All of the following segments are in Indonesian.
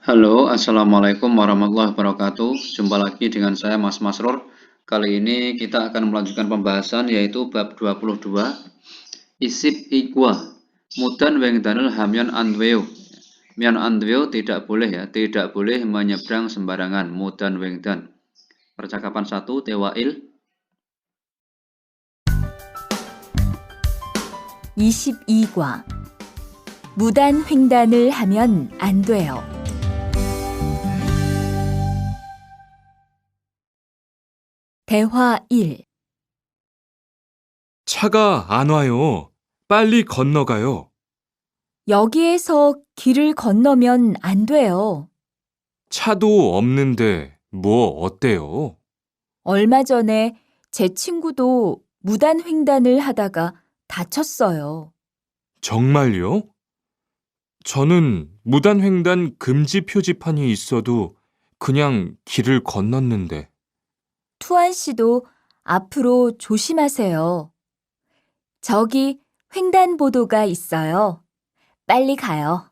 Halo, Assalamualaikum warahmatullahi wabarakatuh. Jumpa lagi dengan saya Mas Masrur. Kali ini kita akan melanjutkan pembahasan yaitu bab 22 Isip Igwa Mudan Wengdanul Hamyon Andweo. Myon Andweo tidak boleh tidak boleh menyeberang sembarangan. Mudan Wengdan. Percakapan 1 Tewail 22과 무단 횡단을 하면 안 돼요. 대화 1. 차가 안 와요. 빨리 건너가요. 여기에서 길을 건너면 안 돼요. 차도 없는데 뭐 어때요? 얼마 전에 제 친구도 무단 횡단을 하다가 다쳤어요. 정말요? 저는 무단횡단 금지 표지판이 있어도 그냥 길을 건넜는데. 투안 씨도 앞으로 조심하세요. 저기 횡단보도가 있어요. 빨리 가요.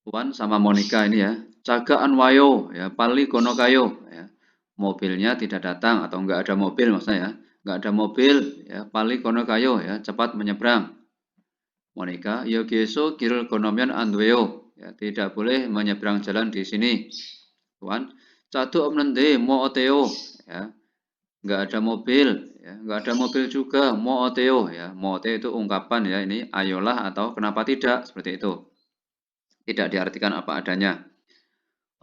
Tuan sama Monica ini cagaan wayo pali kono kayo mobilnya tidak datang atau enggak ada mobil maksudnya enggak ada mobil pali kono kayo cepat menyeberang. Monica yo geso kirul konomian andweo tidak boleh menyeberang jalan di sini. Tuan catu omnende mo oteo enggak ada mobil enggak ada mobil juga mo oteo mo oteo itu ungkapan ini ayolah atau kenapa tidak seperti itu. Tidak diartikan apa adanya.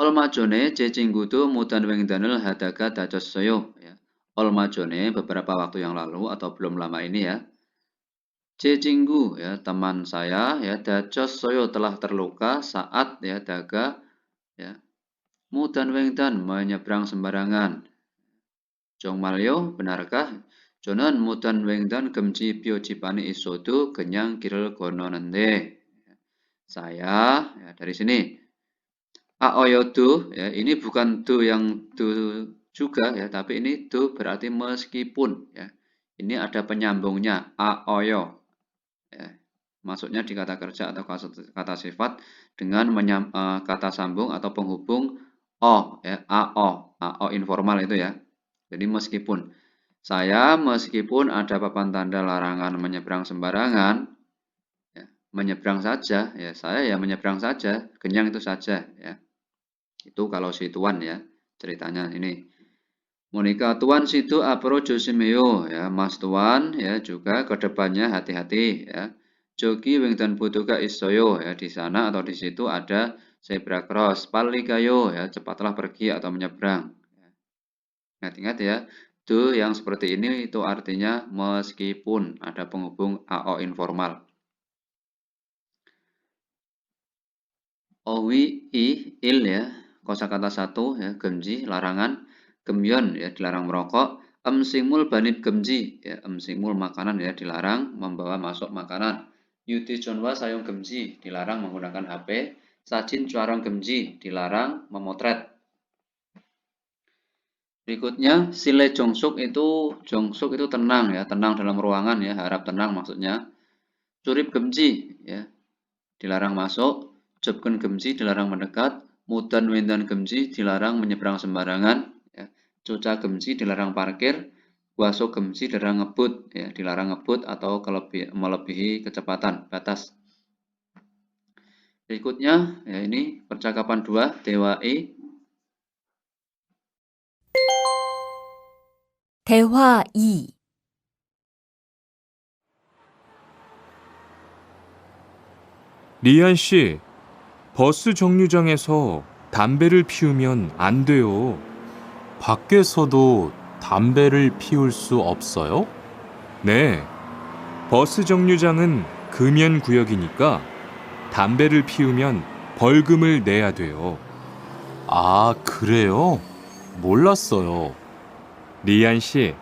Olmajone cecinggutu mudan wengdanul hadaga dacossoyo Olmajone beberapa waktu yang lalu atau belum lama ini cecinggu teman saya dacossoyo telah terluka saat daga mudan wengdan menyeberang sembarangan. Jongmalyo benarkah? Jonan mudan wengdan gemji piojipani isodu kenyang kirel gononende. Saya dari sini aoyodu ini bukan do yang do juga tapi ini do berarti meskipun ini ada penyambungnya aoyo masuknya di kata kerja atau kata sifat dengan kata sambung atau penghubung o ao informal itu jadi meskipun saya meskipun ada papan tanda larangan menyeberang sembarangan menyeberang saja saya menyeberang saja kenyang itu saja itu kalau si tuan ceritanya ini. Monica tuan situ apro josimeo mas tuan juga kedepannya hati-hati jogi wengdan butuka isoyo di sana atau di situ ada zebra cross palikayo cepatlah pergi atau menyeberang. Ingat-ingat do yang seperti ini itu artinya meskipun ada penghubung ao informal. Owi il kosakata 1 gemji larangan, gemyon dilarang merokok, emsingmul banit gemji emsingmul makanan dilarang membawa masuk makanan. Yuti jonwa sayong gemji dilarang menggunakan HP, sajin cuarong gemji dilarang memotret. Berikutnya sile jongsuk itu tenang tenang dalam ruangan harap tenang maksudnya. Curip gemji dilarang masuk. Jobken gemji dilarang mendekat, mudan wendan gemji dilarang menyeberang sembarangan, cuca gemji dilarang parkir, waso gemji dilarang ngebut atau melebihi kecepatan batas. Berikutnya ini percakapan 2 Dewa E. 대화 2. 리안 씨, 버스 정류장에서 담배를 피우면 안 돼요. 밖에서도 담배를 피울 수 없어요? 네. 버스 정류장은 금연 구역이니까 담배를 피우면 벌금을 내야 돼요. 아, 그래요? 몰랐어요. 리안 씨,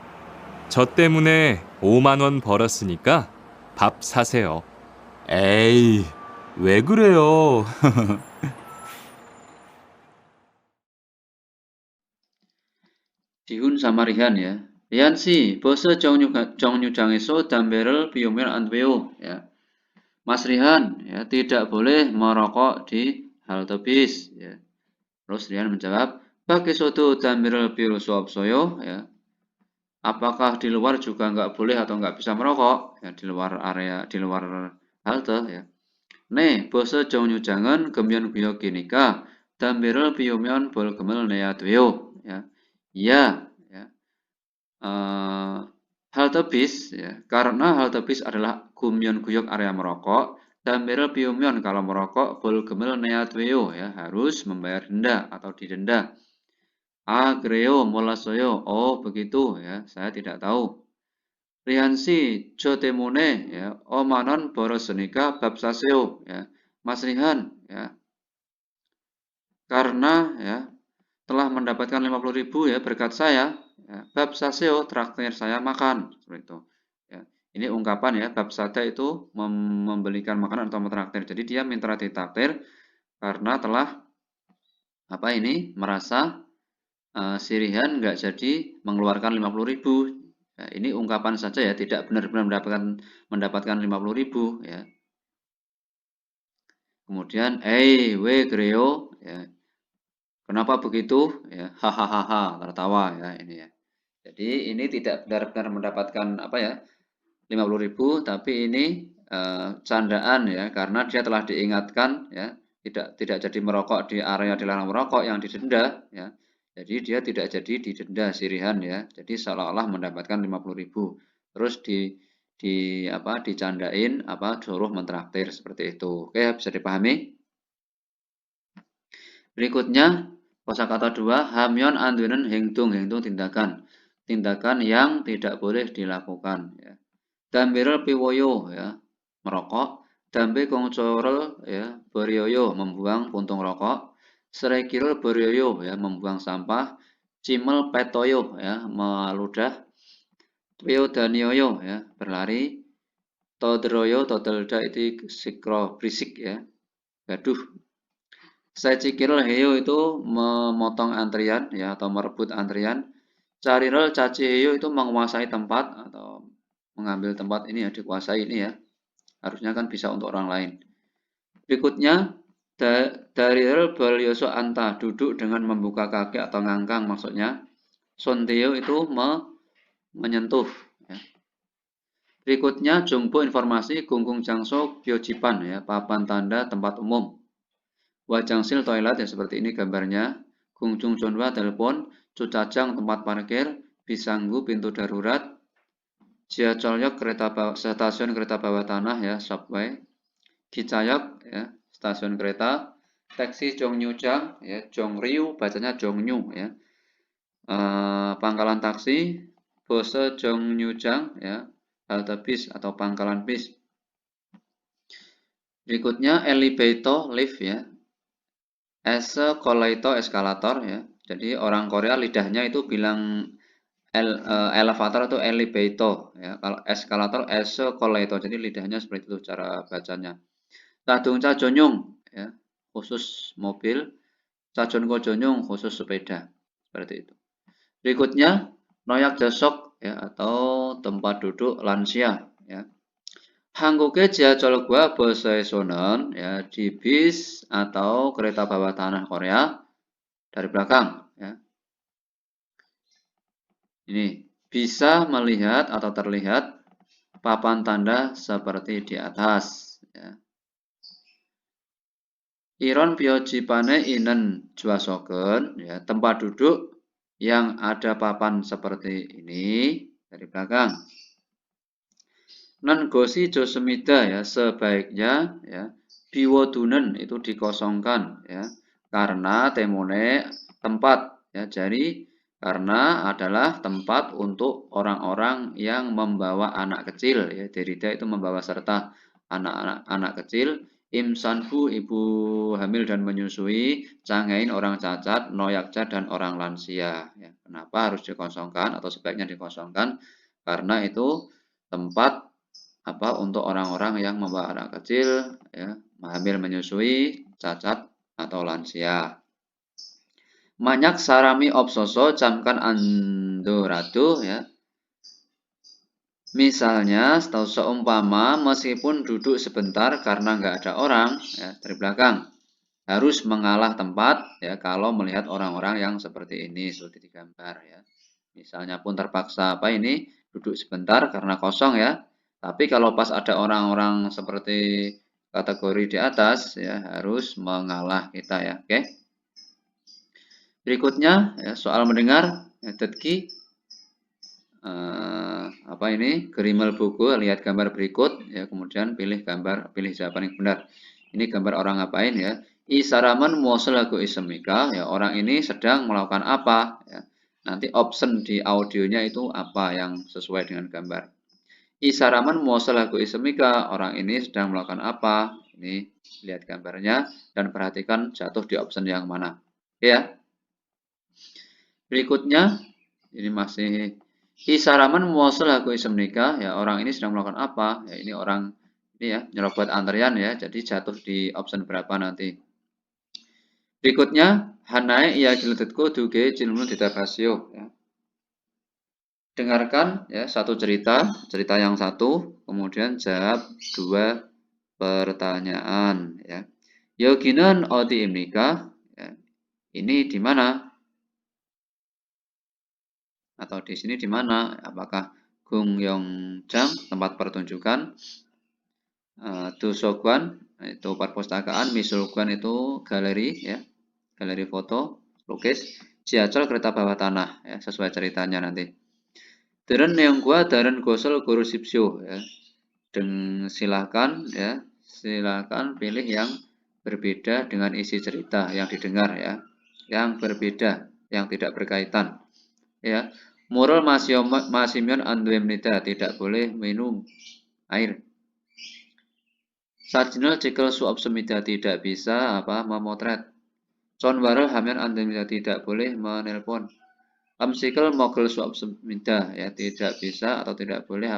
저 때문에 5만 원 벌었으니까 밥 사세요. 에이, 왜 그래요? Dihun sama Rihan ya. Rihan si, bose 정류장에서 담배를 피우면 안 돼요. Ya. Mas Rihan, ya, tidak boleh merokok di halte bis. Ya. Terus Rihan menjawab, 밖에서도 담배를 피울 수 없어요. Ya. Apakah di luar juga nggak boleh atau nggak bisa merokok? Ya, di luar area, di luar halte. Ya. 네, 버스 정류장은 금연 구역이니까 담배를 피우면 벌금을 내야 돼요. Ya. Iya, ya. Halte bis, ya, karena halte bis adalah kumyon guyok area merokok, 담배를 피우면 kalau merokok 벌금을 내야 돼요, ya, harus membayar denda atau didenda. Ah, 그래요, 몰랐어요. Oh, begitu, ya, saya tidak tahu. Rian si, 저 때문에, ya, 5만 원 벌었으니까 밥 사세요, ya. Mas Rihan, ya, karena, ya, telah mendapatkan 50.000 ya berkat saya, ya, bab saseo traktir saya makan, seperti itu. Ya. Ini ungkapan ya, bab sate itu membelikan makanan atau mentraktir. Jadi dia minta ditraktir karena telah apa ini merasa Sirihan nggak jadi mengeluarkan 50.000. Ya, ini ungkapan saja ya, tidak benar-benar mendapatkan 50.000 ya. Kemudian, we Greo, ya. Kenapa begitu? Ya, hahaha, tertawa ya ini ya. Jadi ini tidak benar-benar mendapatkan apa ya 50.000, tapi ini candaan ya karena dia telah diingatkan ya tidak jadi merokok di area dilarang merokok yang didenda ya. Jadi dia tidak jadi didenda Sirihan ya. Jadi seolah-olah mendapatkan 50.000. Terus dicandain apa suruh mentraktir seperti itu. Oke, bisa dipahami? Berikutnya kosakata 2, hamyon andunen hengtung tindakan. Tindakan yang tidak boleh dilakukan ya. Damberal piwoyo ya, merokok. Dambe kongcorel ya, beryoyo membuang puntung rokok. Serekirul beryoyo ya, membuang sampah. Cimel petoyo ya, meludah. Twio danioyo ya, berlari. Todroyo todelda itu sikro berisik ya, gaduh. Secikirul heyo itu memotong antrian ya atau merebut antrian. Carirel caci heyo itu menguasai tempat atau mengambil tempat ini ya, dikuasai ini ya. Harusnya kan bisa untuk orang lain. Berikutnya, dari Balyoso anta, duduk dengan membuka kaki atau ngangkang maksudnya. Sondeo itu menyentuh. Ya. Berikutnya, jongbo informasi gunggung jangso biojipan ya, papan tanda tempat umum. Wajangsil toilet ya seperti ini gambarnya. Gungjung Jonwa telepon, Cucajang tempat parkir, Bisanggu pintu darurat, Jiacholyok stasiun kereta bawah tanah ya, subway. Gicayok ya, stasiun kereta. Taksi Jongnyu-jang ya, Jongryu bacanya Jongnyu ya. Pangkalan taksi Bose Jongnyu-jang ya, halte bis atau pangkalan bis. Berikutnya elevator lift ya. Eskalator ya. Jadi orang Korea lidahnya itu bilang elevator atau elevator ya. Kalau eskalator eskalator. Jadi lidahnya seperti itu cara bacanya. Tadung cajonyung ya, khusus mobil. Cajon kojonyung khusus sepeda. Seperti itu. Berikutnya noyak jasok ya atau tempat duduk lansia ya. 한국의 지하철과 버스에서는 ya di bis atau kereta bawah tanah Korea dari belakang ya. Ini bisa melihat atau terlihat papan tanda seperti di atas ya. Iron biojipane inen juasoken ya, tempat duduk yang ada papan seperti ini dari belakang. Nan gosi josemida ya sebaiknya ya biwodunen itu dikosongkan ya karena temone tempat ya jadi karena adalah tempat untuk orang-orang yang membawa anak kecil ya derida itu membawa serta anak-anak kecil imsanbu ibu hamil dan menyusui cangain orang cacat noyakja dan orang lansia ya kenapa harus dikosongkan atau sebaiknya dikosongkan karena itu tempat untuk orang-orang yang membawa anak kecil ya hamil menyusui, cacat, atau lansia. Manyak sarami opsoso camkan andorado ya. Misalnya, seumpama meskipun duduk sebentar karena nggak ada orang ya, dari belakang, harus mengalah tempat ya kalau melihat orang-orang yang seperti ini seperti di gambar ya. Misalnya pun terpaksa duduk sebentar karena kosong ya. Tapi kalau pas ada orang-orang seperti kategori di atas ya harus mengalah kita ya. Oke. Berikutnya ya, soal mendengar method key. Gerimel buku, lihat gambar berikut ya, kemudian pilih jawaban yang benar. Ini gambar orang ngapain ya? Isaraman muwassalaku ismika ya, orang ini sedang melakukan apa ya. Nanti option di audionya itu apa yang sesuai dengan gambar. Isaraman muwassalaku ismika, orang ini sedang melakukan apa? Ini lihat gambarnya dan perhatikan jatuh di option yang mana. Ya. Berikutnya ini masih Isaraman muwassalaku ismika ya, orang ini sedang melakukan apa? Ya ini orang ini ya nyerobot antrian ya. Jadi jatuh di option berapa nanti. Berikutnya hanae iya giletku duge cilmu ditabasio ya. Dengarkan ya satu cerita yang satu, kemudian jawab 2 pertanyaan ya. Yoginan odi imnika ya. Ini di mana? Atau di sini di mana? Apakah Gungyongjang tempat pertunjukan, Dusogwan itu perpustakaan, Misulgwan itu galeri ya, galeri foto, lukis, Jiachol kereta bawah tanah ya, sesuai ceritanya nanti. Deren Neonggua Daren Gosol Guru Sipsyo ya. Silakan pilih yang berbeda dengan isi cerita yang didengar ya, yang berbeda, yang tidak berkaitan ya. Moral Masimyon Anduemnida, tidak boleh minum air. Sajinal Cikel Suop Semida, tidak bisa memotret. Conwarel Hamyan Anduemnida, tidak boleh menelpon. Amsikel Mogel Suop Semida ya, tidak bisa atau tidak boleh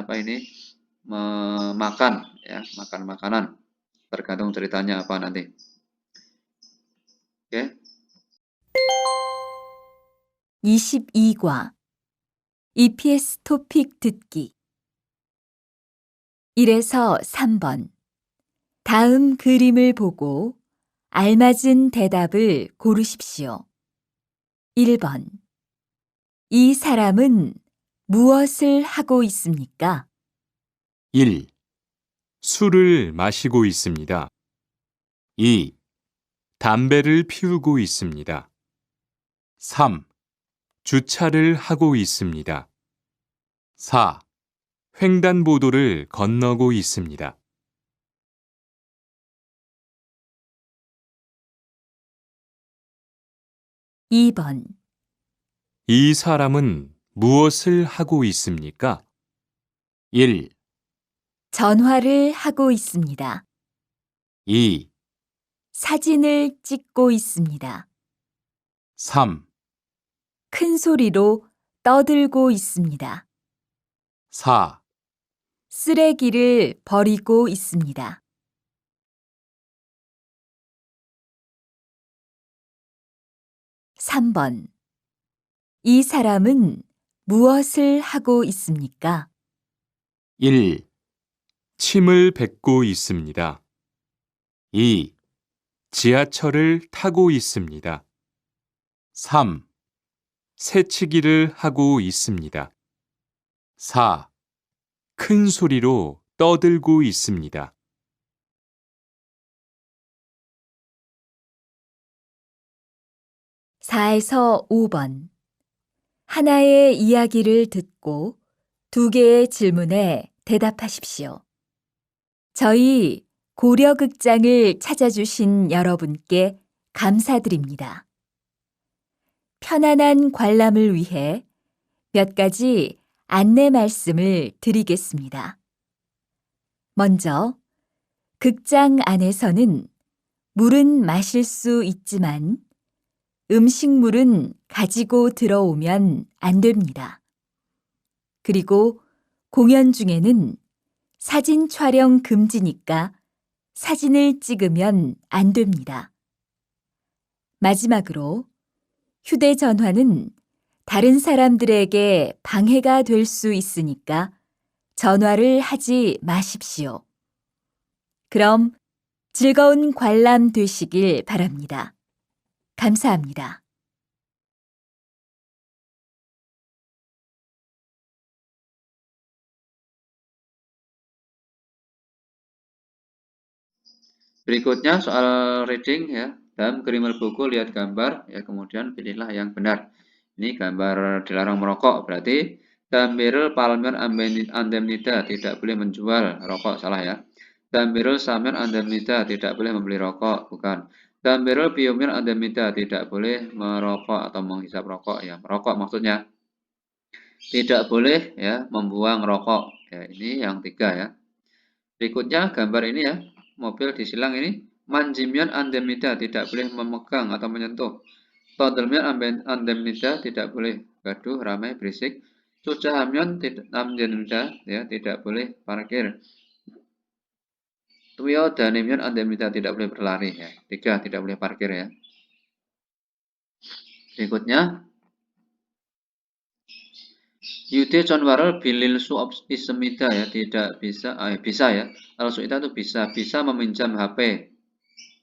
memakan ya, makan makanan. Tergantung ceritanya apa nanti. Oke. 22과 EPS 토픽 듣기 1에서 3번 다음 그림을 보고 알맞은 대답을 고르십시오. 1번 이 사람은 무엇을 하고 있습니까? 1. 술을 마시고 있습니다. 2. 담배를 피우고 있습니다. 3. 주차를 하고 있습니다. 4. 횡단보도를 건너고 있습니다. 2번 이 사람은 무엇을 하고 있습니까? 1, 전화를 하고 있습니다. 2, 사진을 찍고 있습니다. 3, 큰 소리로 떠들고 있습니다. 4. 쓰레기를 버리고 있습니다. 3번 이 사람은 무엇을 하고 있습니까? 1. 침을 뱉고 있습니다. 2. 지하철을 타고 있습니다. 3. 새치기를 하고 있습니다. 4. 큰 소리로 떠들고 있습니다. 4에서 5번 하나의 이야기를 듣고 2개의 질문에 대답하십시오. 저희 고려극장을 찾아주신 여러분께 감사드립니다. 편안한 관람을 위해 몇 가지 안내 말씀을 드리겠습니다. 먼저, 극장 안에서는 물은 마실 수 있지만 음식물은 가지고 들어오면 안 됩니다. 그리고 공연 중에는 사진 촬영 금지니까 사진을 찍으면 안 됩니다. 마지막으로 휴대전화는 다른 사람들에게 방해가 될 수 있으니까 전화를 하지 마십시오. 그럼 즐거운 관람 되시길 바랍니다. 감사합니다. Berikutnya soal reading ya. Dalam kerimer buku lihat gambar ya, kemudian pilihlah yang benar. Ini gambar dilarang merokok, berarti Dambirul Palmer Andemnida tidak boleh menjual rokok, salah ya. Dambirul Samer Andemnida tidak boleh membeli rokok, bukan. Dambirul Biomir Andemnida tidak boleh merokok atau menghisap rokok ya. Merokok maksudnya tidak boleh ya membuang rokok. Ya, ini yang 3 ya. Berikutnya gambar ini ya, mobil disilang ini. Manjimian Andemnida tidak boleh memegang atau menyentuh. Todelmian Andemnida tidak boleh gaduh, ramai, berisik. Sucahamion Andemnida ya tidak boleh parkir. Tuyo Danimion Andemnida tidak boleh berlari ya. 3 tidak boleh parkir ya. Berikutnya Yude Conwarel Bilil Suop Isemida ya tidak bisa bisa ya. Al Suita itu bisa meminjam HP.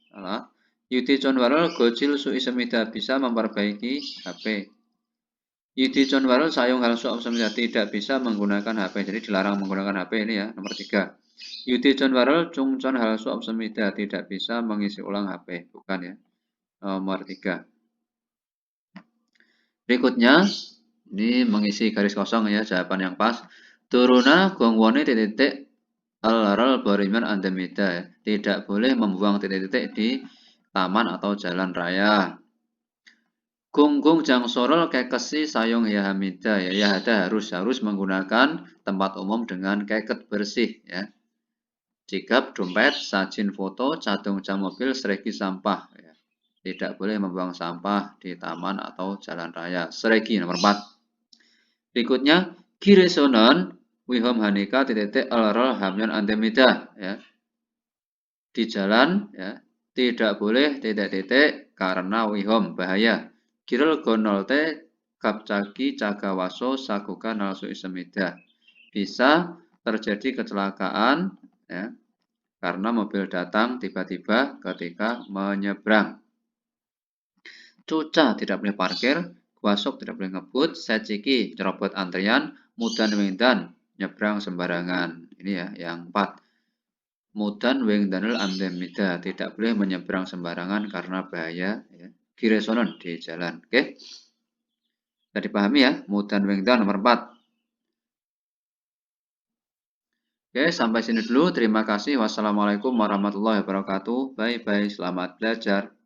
Salah. Yude Conwarel Gojil Su Isemida bisa memperbaiki HP. Yude Conwarel Sayung Hal Suop Isemida tidak bisa menggunakan HP. Jadi dilarang menggunakan HP ini ya, nomor 3. Yude Conwarel Chungchon Hal Suop Isemida tidak bisa mengisi ulang HP, bukan ya. Nomor 3. Berikutnya ini mengisi garis kosong ya, jawaban yang pas. Turuna gongwone titik al-ral bariman andemida ya. Tidak boleh membuang titik-titik di taman atau jalan raya. Gunggung jang sorol kekesi sayong ya hamida ya. Ya ada harus menggunakan tempat umum dengan keket bersih ya. Jikap, dompet, sajin foto, cadung jam mobil, seregi sampah ya. Tidak boleh membuang sampah di taman atau jalan raya. Seregi nomor 4. Berikutnya Giresonon Wihom Hanika titik al-rol hamyon andemida ya. Di jalan ya tidak boleh titik-titik karena wihom bahaya. Kirel gonolte kapcaki cagawaso sakuka nalsu isemida. Bisa terjadi kecelakaan ya karena mobil datang tiba-tiba ketika menyeberang. Cuca tidak boleh parkir, Kuasok tidak boleh ngebut, Seciki nyerobot antrian, Mudan Wengdan nyebrang sembarangan. Ini ya yang 4. Mudan Wengdanul Andemida tidak boleh menyeberang sembarangan karena bahaya ya. Giresonon di jalan. Oke. Sudah dipahami ya, Mudan Wengdan nomor 4. Oke, sampai sini dulu. Terima kasih. Wassalamualaikum warahmatullahi wabarakatuh. Bye bye. Selamat belajar.